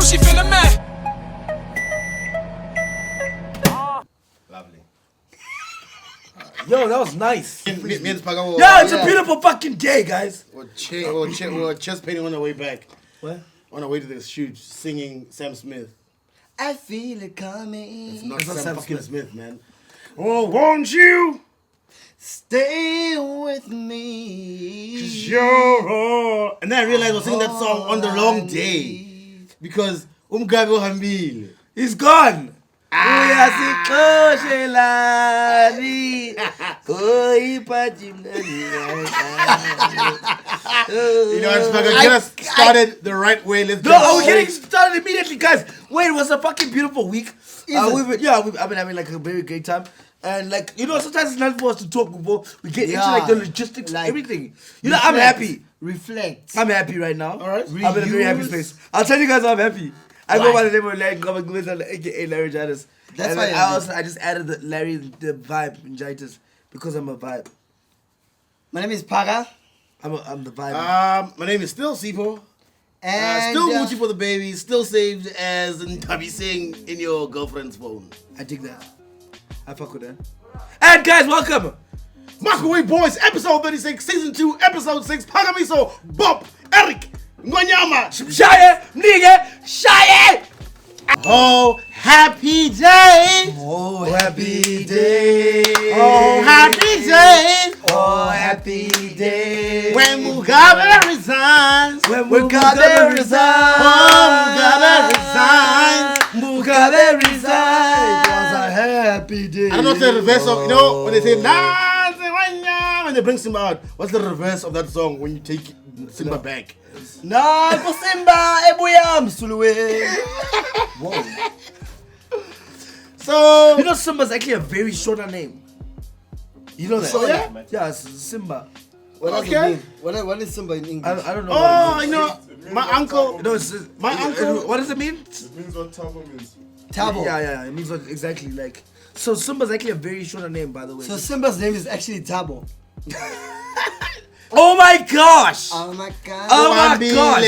so she feeling mad. Lovely. Yo, that was nice. Yeah, it's a beautiful fucking day, guys. We're chest painting on the way back. What? On our way to the shoot, singing Sam Smith. I feel it coming. It's not Sam fucking Smith, man. Oh, won't you stay with me? Sure. And then I realized I was singing that song on the wrong day. Because Mugabe uhambile. He's gone. Uyasiqoshelani. You know, it's like I get us started the right way. Let's go. No, we're getting started immediately, guys. Wait, it was a fucking beautiful week. I've been having like a very great time. And like, you know, sometimes it's not for us to talk before we get into like the logistics, like, everything. You know, I'm happy. Reflect. I'm happy right now. All right. I'm in a very happy space. I'll tell you guys I'm happy. I go by the name of Larry Gomez, aka Larry Janus. That's why I just added the Larry the vibe in Jitus because I'm a vibe. My name is Paga. I'm the vibe. My name is still Sipo. And still Gucci for the baby. Still saved as Ntabi Singh in your girlfriend's phone. I dig that. I fuck with that. And guys, welcome. Microwave Boys, episode 36, season 2, episode 6. Pagamiso, Bob, Eric, Ngonyama, Shaye, nigga, Shaye. Oh, happy day. Oh, happy day. Oh, happy day. Oh, happy day. When Mugabe resigns. When Mugabe resigns. Oh, Mugabe resigns. Mugabe resigns. It was a happy day. I don't know if the reverse of, you know, when they say, when they bring Simba out, what's the reverse of that song when you take Simba back? Nah, for Simba, Ebuyam, Suluwe. Whoa. So, you know, Simba's actually a very shorter name. You know that? So, yeah? Yeah, it's Simba. What does it mean? What is Simba in English? I don't know. Oh, you know, my uncle. No, my uncle. What does it mean? It means what Tabo means. Tabo. Yeah. It means what exactly like. So Simba's actually a very shorter name, by the way. So Simba's name is actually Tabo. Oh my gosh! Oh my god! Oh my gosh!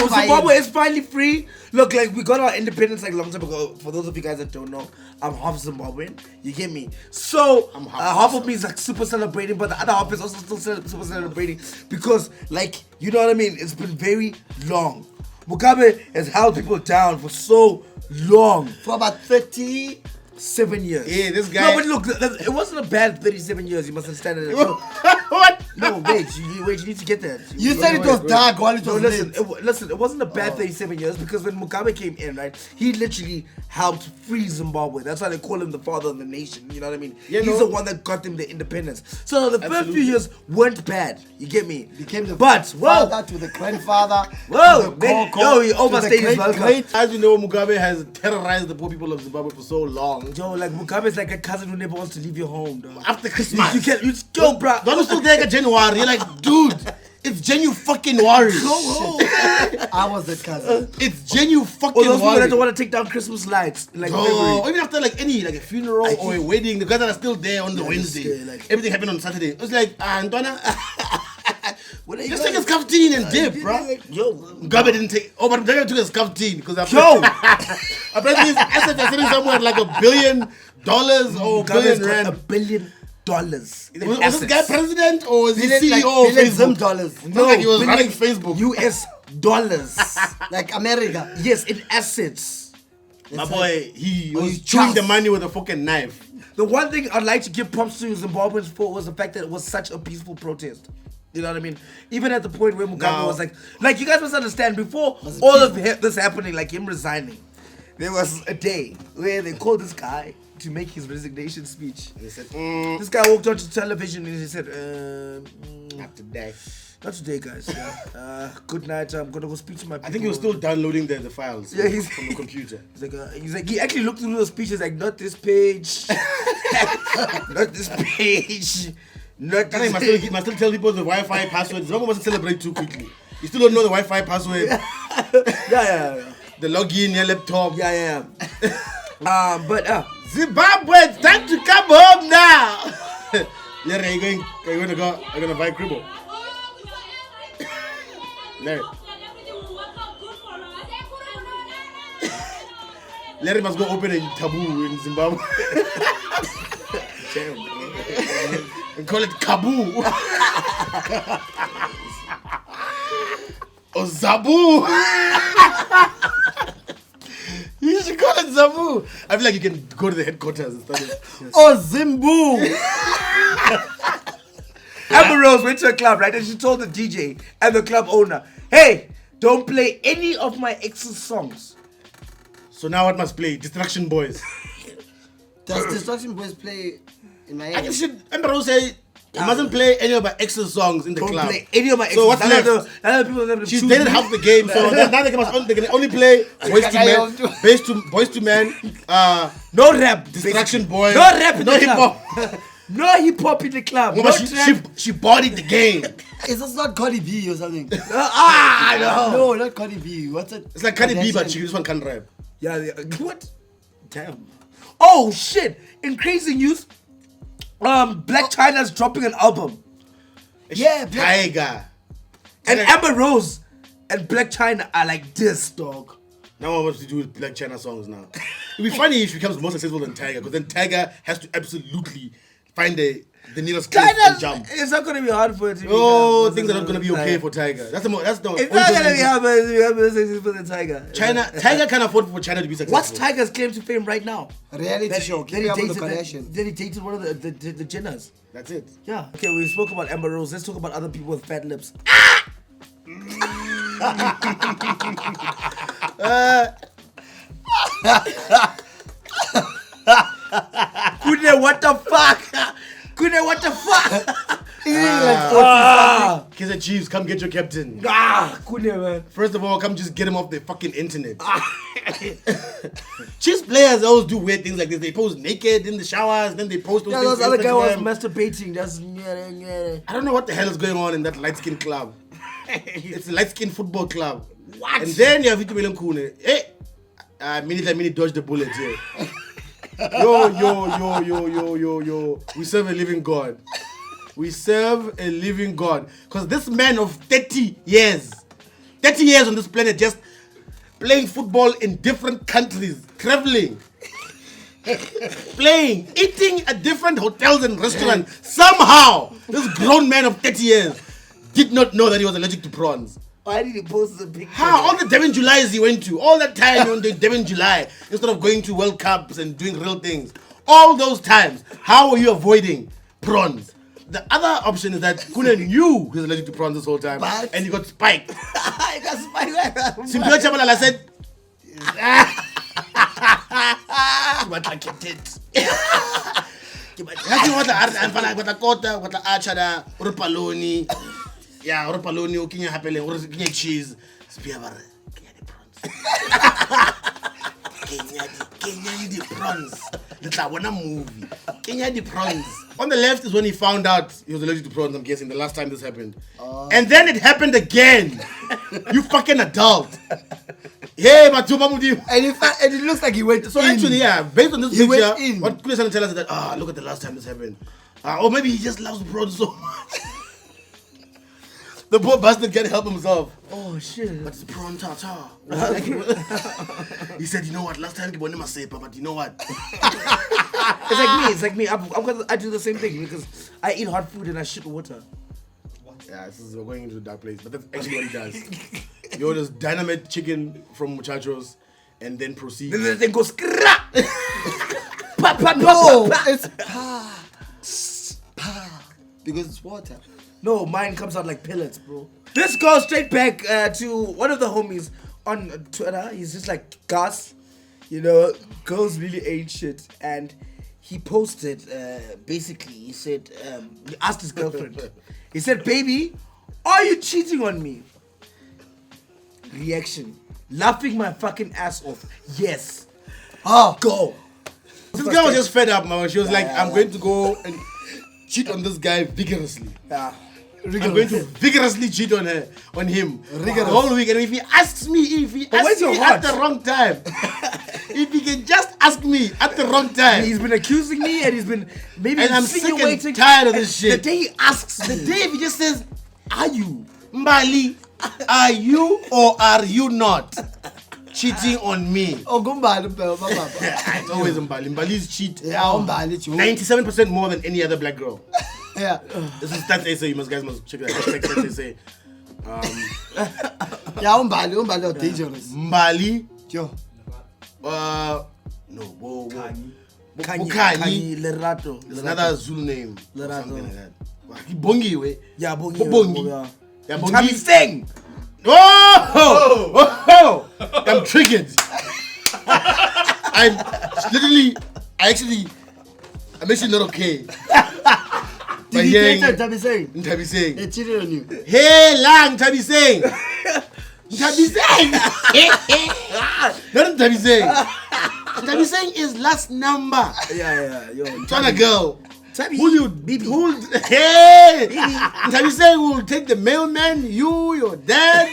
Zimbabwe is finally free. Look, like we got our independence like a long time ago. For those of you guys that don't know, I'm half Zimbabwean. You get me? So half of me is like super celebrating, but the other half is also still super celebrating because, like, you know what I mean? It's been very long. Mugabe has held people down for so long. For about 37 years. Yeah, this guy. No, but look, it wasn't a bad 37 years. You must understand it. What? No, wait, you need to get that. You said it was dark while it was lit. Listen, it wasn't a bad 37 years because when Mugabe came in, right, he literally helped free Zimbabwe. That's why they call him the father of the nation. You know what I mean? Yeah, He's the one that got them the independence. So the first few years weren't bad. You get me? Became the father to the grandfather. Whoa, yo, he overstayed his welcome. As you know, Mugabe has terrorized the poor people of Zimbabwe for so long. Yo, like Mugabe is like a cousin who never wants to leave your home, dog. After Christmas, you go, bro. Don't still take a January. You're like, dude, it's genuine fucking worry. Go home. I was the cousin. It's genuine fucking Or those people worry. that don't want to take down Christmas lights, like or even after like any like a funeral or a wedding, the guys that are still there on the Wednesday, like everything happened on Saturday. It was like, Antona, just take a scuffteen and dip, bro. Yo, Mugabe didn't take. Oh, but Mugabe took a scuffteen because apparently his assets are sitting somewhere at like $1 billion or $1 billion rand. $1 billion. Was this guy president or was he CEO like of Facebook? dollars. No, like he was running Facebook. US dollars. Like America. Yes, in assets. My boy, he was he's chewing just- the money with a fucking knife. The one thing I'd like to give props to Zimbabweans for was the fact that it was such a peaceful protest. You know what I mean? Even at the point where Mugabe was like you guys must understand, before all of this happening, like him resigning, there was a day where they called this guy to make his resignation speech. And he said, This guy walked onto television and he said, not today. not today, guys. Yeah. Good night. I'm gonna go speak to my people. I think he was still downloading the files Yeah, he's- from the computer. He's like, he actually looked through the speeches like, not this page, not this page, not He this. must still tell people the Wi-Fi password. Zimbabwe mustn't celebrate too quickly. You still don't know the Wi-Fi password. Yeah. The login, your laptop. Yeah. But Zimbabwe, it's time to come home now. Larry, are you gonna buy Cribble? Larry. Larry must go open a taboo in Zimbabwe. Damn, bro. And call it Kaboo. Or Zabu. You should call it Zabu. I feel like you can go to the headquarters and start it. Oh, Zimbu. Amber Rose went to a club, right? And she told the DJ and the club owner, hey, don't play any of my ex's songs. So now what must play? Distraction Boys. Does Destruction Boys play in my I should Amber Rose say you mustn't play any of my ex's songs in the Don't club. play any of my ex's So what's left? She's dated half the game, so now they can only play Boys to Men, no rap. Distraction Boys, No rap in no the hip club. hop. No hip hop in the club. No, No but trap. she bodied the game. Is this not Cardi B or something? No. No, not Cardi B. What's it? It's like Cardi B, but this one can't rap. Yeah, what? Damn. Oh shit! In crazy news, Black China's dropping an album, Yeah, Tiger. and Amber Rose and Black China are like this, dog. Now what to do with Black China songs now? It'd be funny if she becomes more successful than Tiger, because then Tiger has to absolutely find the nearest cliff and China's, jump. it's not gonna be hard for it to be. Oh, things are not gonna be okay for Tiger. That's the It's only not gonna be thing- hard for the Tiger. Tiger can't afford for China to be successful. What's Tiger's claim to fame right now? reality show. Then Keeping up with the Kardashians. then he dated one of the Jenners. That's it. Yeah. Okay, we spoke about Amber Rose. Let's talk about other people with fat lips. Khune, what the fuck? Khune, what the fuck? Kaiser Chiefs, come get your captain. Khune, man. First of all, come just get him off the fucking internet. Chiefs players always do weird things like this. They pose naked in the showers, then they post those Yeah, things those on other guy was Instagram. masturbating. That's I don't know what the hell is going on in that light skin club. It's a light skin football club. What? And then you have Vitu Khune. Hey, mini dodge the bullet here. Yo. We serve a living God. We serve a living God. Because this man of 30 years on this planet, just playing football in different countries, traveling, playing, eating at different hotels and restaurants. Somehow, this grown man of 30 years did not know that he was allergic to prawns. Why did he post the picture? How? All the Devon Julys he went to, all that time on the Devon July, instead of going to World Cups and doing real things, all those times, how were you avoiding prawns? The other option is that Khune knew he was allergic to prawns this whole time, and he got spiked. I got spiked. Simba Chabalala said, What I kept it. yeah, Oropaloni, Okinya Hapele, Okinya cheese, Spear Kenya the prawns. Kenya the prawns. That's like one movie. Kenya the prawns. On the left is when he found out he was allergic to prawns, I'm guessing, the last time this happened. And then it happened again. You fucking adult. Yeah, but And it looks like he went so in. actually, yeah, based on this He picture, went in. what Khune is trying to tell us is that, look at the last time this happened. Or maybe he just loves prawns so much. The poor bastard can't help himself. Oh shit. But it's prawn tartar. He said, you know what, last time he wanted my sepa, but you know what? It's like me. I do the same thing because I eat hot food and I shit water. Yeah, we're going into a dark place, but that's actually what he does. He orders dynamite chicken from muchachos and then proceeds. Then goes scrap. No, it's because it's water. No, mine comes out like pellets, bro. This goes straight back to one of the homies on Twitter. He's just like Gus, girls really ain't shit. And he posted, basically, he said, he asked his girlfriend, he said, baby, are you cheating on me? Reaction, laughing my fucking ass off. Yes. Go. This girl was just fed up, man. She was like, I'm going to go and cheat on this guy vigorously. Yeah. I'm going to vigorously cheat on him the whole week. And if he asks me, at the wrong time, if he can just ask me at the wrong time. He's been accusing me and he's been maybe and I'm sick insinuating. and tired of this shit. The day he asks, The day if he just says, are you? Mbali, are you or are you not? cheating on me. Oh, Gumbali, Papa. It's always Mbali. Mbali's cheat. Yeah, Gumbali. 97% more than any other black girl. Yeah. This is stats they say. You guys must check that. Stats they say. Yeah, Gumbali are dangerous. Mbali. Yo. No. Kanye Lerato. There's another Zulu name. Lerato. Something like that. Bongi we. Yeah, Bongi. Bongi. Yeah, Bongi. Sing. Oh! I'm triggered. I'm actually not okay. Did he date Tabi Singh? Tabi Singh. They cheated on you. Hey, Lang, Tabi Singh. Tabi Singh. Not Tabi Singh. Tabi Singh is last number. Yeah. Yo, Trying a girl. Tabi. Hey! Tabi Singh will take the mailman, you, your dad,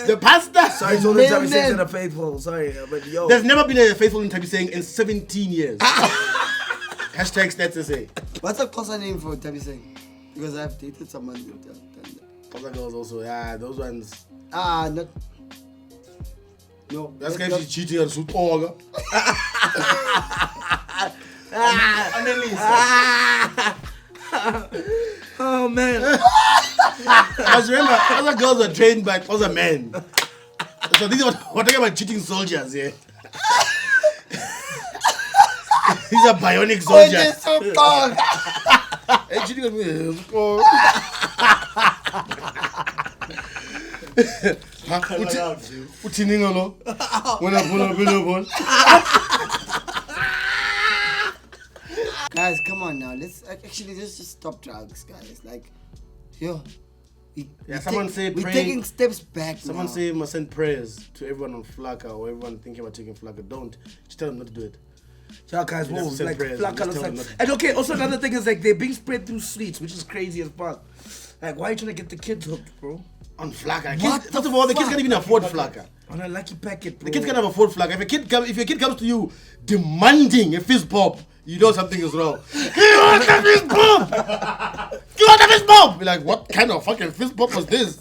the pastor. Sorry, it's only Tabi Singh that are faithful. Sorry, but yo. There's never been a faithful in Tabi Singh in 17 years. Hashtag stats to say. What's the Kosa name for Tabi Singh? Because I've dated someone who done that. Other girls also, yeah, those ones. Not. No. That's because she's cheating on Sutoga. Oh man. But remember, other girls are trained by other men. So these are we're talking about cheating soldiers here. These are bionic soldiers. Hey, cheating on me. Guys, come on now. Let's just stop drugs, guys. Like, yo. Someone say we're pray. taking steps back. Someone now. say must send prayers to everyone on Flaka or everyone thinking about taking Flaka. Don't. Just tell them not to do it. Yeah, guys, whoa, Just send like prayers, Flaka just looks tell them like. not- And okay, also another thing is like they're being spread through sweets, which is crazy as fuck. Like, why are you trying to get the kids hooked, bro? On Flaka. What First the of all, the kids fuck? can't even afford Flaka. On a lucky packet, bro. The kids can't afford Flaka. If your kid comes to you demanding a fizz pop, you know something is wrong. You want a fizz pop? You want a fizz pop? Be like, what kind of fucking fizz pop was this?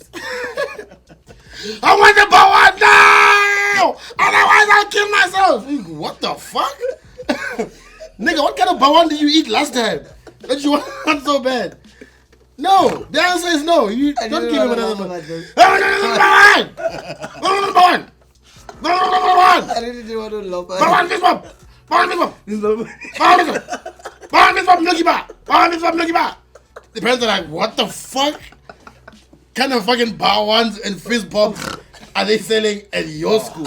I want the power now! Otherwise I'll kill myself! What the fuck? Nigga, what kind of bawan did you eat last time? That you want so bad? No, the answer is no. You don't give him another one. I really didn't want to love her. Bawan fizz pop! Bawan fizz pop! Bawan fizz pop! Milky bar! The parents are like, what the fuck? Kind of fucking bawans and fizz pops are they selling at your school?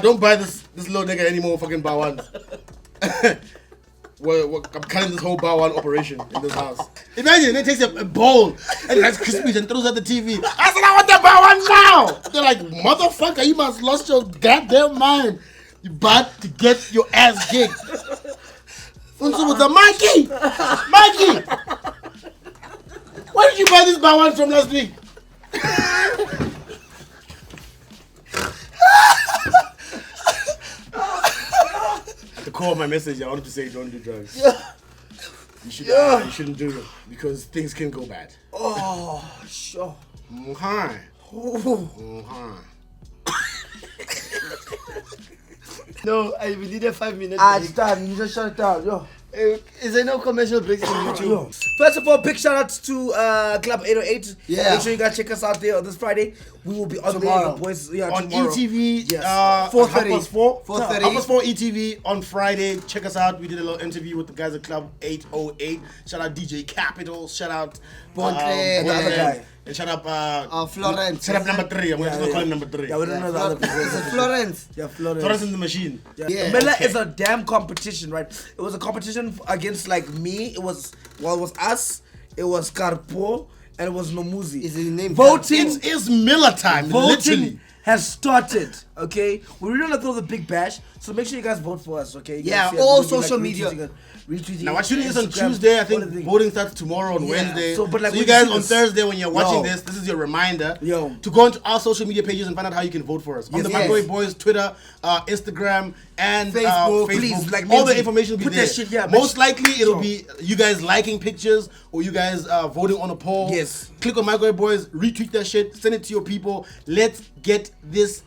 Don't buy this little nigga any more fucking bawans. I'm cutting this whole bawan operation in this house. Imagine they takes a bowl and has crispies and throws at the TV. I said I want the bawan now. They're like, motherfucker, you must lost your goddamn mind. You bad to get your ass kicked. Unso with the Mikey, where did you buy this bawan from last week? The core of my message, I wanted to say don't do drugs. You shouldn't do them because things can go bad. Oh, sure. No, we needed 5 minutes. It's done. You just shut it down, yo. Is there no commercial breaks on YouTube? First of all, big shout outs to Club 808. Yeah. Make sure you guys check us out there on this Friday. We will be on Tomorrow. there, boys. Yeah, On tomorrow. ETV, Yes. 4:30. 4:30. 4 ETV on Friday. Check us out. We did a little interview with the guys at Club 808. Shout out DJ Capital. Shout out Bontre, the other guy. And shout out Florence. Shout out number 3. I'm going to call him number 3. Yeah, we don't know the other people. Is it Florence? Yeah, Florence. Florence in the machine. Yeah. Miller is a damn competition, right? It was a competition against like me. It was us. It was Karpo and it was Nomuzi. Is his name voting? It is Miller time. Voting Literally. has started. Okay, we're gonna throw the big bash. So make sure you guys vote for us. Okay? You Yeah, guys see us. all We'll be, social retweeting media. it, retweeting Now, it, we're shooting this on Instagram, Tuesday. I all think the things. voting starts tomorrow on Yeah. Wednesday. So, but, like, you when guys you see on this- Thursday when you're watching Yo. this is your reminder Yo. to go into our social media pages and find out how you can vote for us. On Yes. the Yes. Microwave Boys Twitter, Instagram, and Facebook. Please, like, all the mention- information will be put there. that shit, yeah, Most mention- likely it'll Sure. be you guys liking pictures or you guys voting on a poll. Yes. Click on Microwave Boys, retweet that shit, send it to your people. Let's get this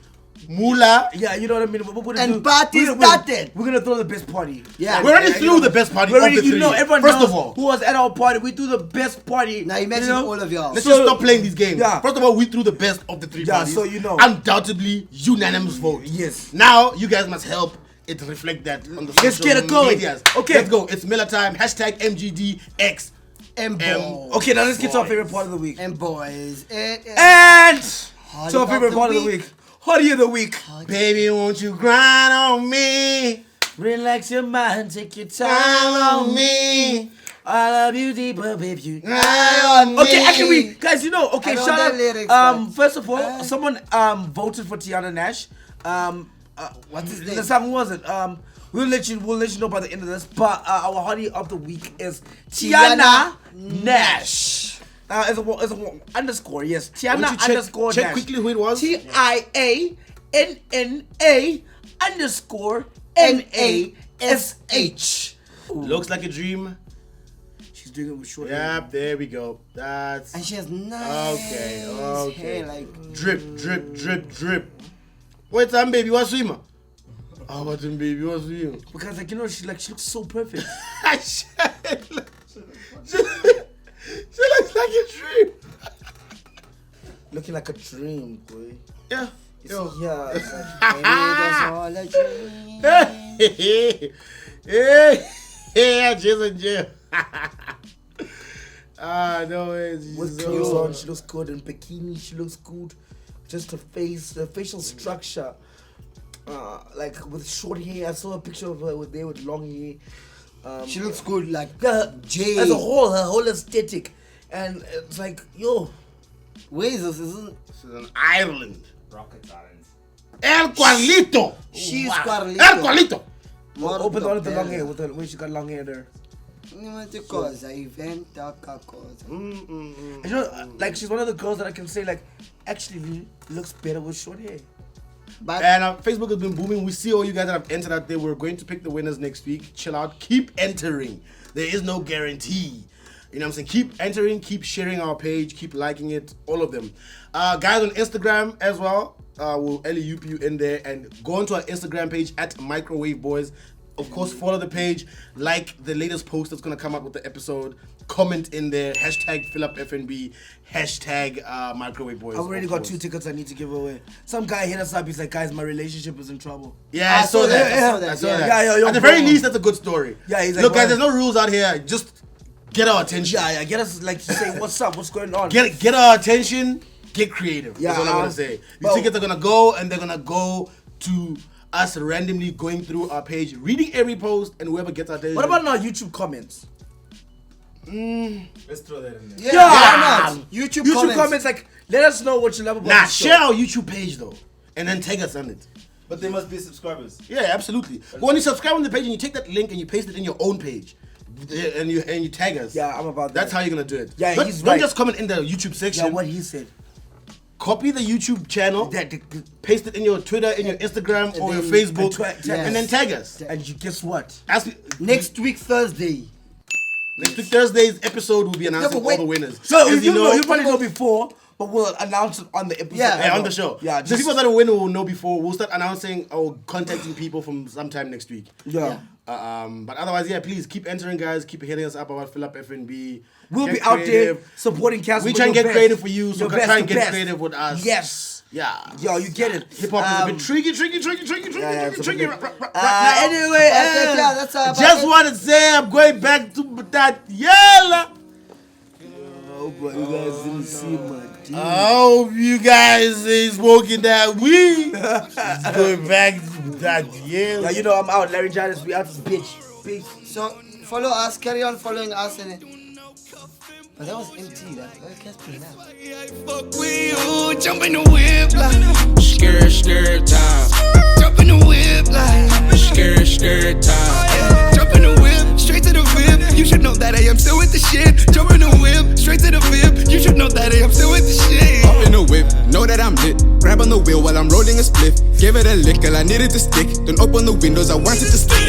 Mula. Yeah, you know what I mean. We're And party started. We're gonna throw the best party. Yeah. We already threw the best party We of already, the three. you know, everyone First knows of all, who was at our party. We threw the best party. Now imagine all of y'all. let's just stop playing these games. Yeah. First of all, we threw the best of the three Yeah, parties. so you know. Undoubtedly, unanimous vote. Yes. Now, you guys must help it reflect that on the Let's social get it going. medias. Okay. Let's go. It's Miller time. Hashtag MGDX. Okay, now let's get to our favorite part of the week. And boys. And to our favorite part of the week. Hottie of the week. Baby, won't you grind on me? Relax your mind, take your Grind time on me. I love you deeper, baby. You. Grind on me. Okay, actually, guys, you know, okay, I know shout the out. lyrics, but- First of all, someone voted for Tiana Nash. What's his name? The song, who was it? We'll let you know by the end of this. But our hottie of the week is Tiana Nash. It's a underscore, yes. Tiana Why don't you underscore check Nash. quickly who it was. TIANNA underscore NASH. Looks like a dream. She's doing it with short hair. Yep, there we go. That's And she has nice okay. hair, like Drip, drip, drip, drip. Wait, time, baby. What's swimmer? Oh, what's in, baby? What's swimmer? Because, like, you know, she looks so perfect. She looks like a dream. Looking like a dream, boy. Yeah. Yeah. It's like, maybe that's all a dream. Hey, Jason Jail. No way. with clothes on, she looks good. In bikini, she looks good. Just her face, the facial structure. Like with short hair. I saw a picture of her with long hair. She looks good, like Yeah, Jay. as a whole, her whole aesthetic. And it's like, yo. Where is this? Isn't She's in Ireland. Rocket science. El Cuarlito. she's Wow. Cuarlito. El Cuarlito. Open the one with the long hair, with the way she got long hair there. And you know, like she's one of the girls that I can say, like, actually looks better with short hair. But And Facebook has been booming. We see all you guys that have entered out there. We're going to pick the winners next week. Chill out. Keep entering. There is no guarantee. You know what I'm saying? Keep entering. Keep sharing our page. Keep liking it. All of them. Guys on Instagram as well. We'll alley-oop you in there. And go onto our Instagram page at Microwave Boys. Of course, follow the page. Like the latest post that's going to come out with the episode. Comment in there. Hashtag FillUpFNB. Hashtag Microwave Boys. I've already of got course. 2 tickets I need to give away. Some guy hit us up. He's like, guys, my relationship is in trouble. Yeah, I saw that. I saw that. Yeah, At the very least, that's a good story. Yeah, he's like, look, guys, why- there's no rules out here. Just get our attention. Yeah, get us, like, to say, what's up, what's going on? Get our attention. Get creative. Yeah, That's all I'm gonna say. These well- tickets are gonna go, and they're gonna go to us randomly going through our page, reading every post, and whoever gets our attention. What about our YouTube comments? Let's throw that in there. yeah, why not? YouTube comments. like, let us know what you love about Nah, the show. share our YouTube page though, and then tag us on it. But they must be subscribers. Yeah, absolutely. But when you subscribe on the page and you take that link and you paste it in your own page, and you tag us. Yeah, I'm about that. That's how you're gonna do it. Yeah, don't, he's don't right. just comment in the YouTube section. Yeah, what he said. Copy the YouTube channel, paste it in your Twitter, in your Instagram, or your then- Facebook, and and then tag us. And you guess what? Ask me, Next week, Thursday. next week Thursday's episode will be announcing but wait. all the winners. So As you probably know before, but we'll announce it on the episode. Yeah, on the show. Yeah, the people that will win will know before. We'll start announcing or contacting people from sometime next week. Yeah. But otherwise, yeah, please keep entering, guys. Keep hitting us up about FillUpFNB. We'll Get be out there creative. supporting Casper. We try and get creative for you, so try and get creative with us. Yes. Yeah. Yo, you get it. Hip hop is a bit tricky. it's a Tricky. bit- Now, Anyway, Yeah, that's how. just want to say I'm going back to that yellow. oh, but you guys didn't see my deal. I hope you guys ain't smoking that weed. It's going back to that yellow. Yeah, you know I'm out. Larry Giants, we out this bitch. Peace. So follow us. Carry on following us, and but that was empty. That Casper now. Fuck with you, jump in the whip like scared time. Jump in the whip like scared time. Jump in the whip, straight to the whip. You should know that I am still with the shit. Jump in the whip, straight to the whip. You should know that I am still with the shit. Up in the whip, know that I'm lit. Grab on the wheel while I'm rolling a spliff. Give it a lick, girl, I needed to stick. Don't open the windows, I wanted to stick.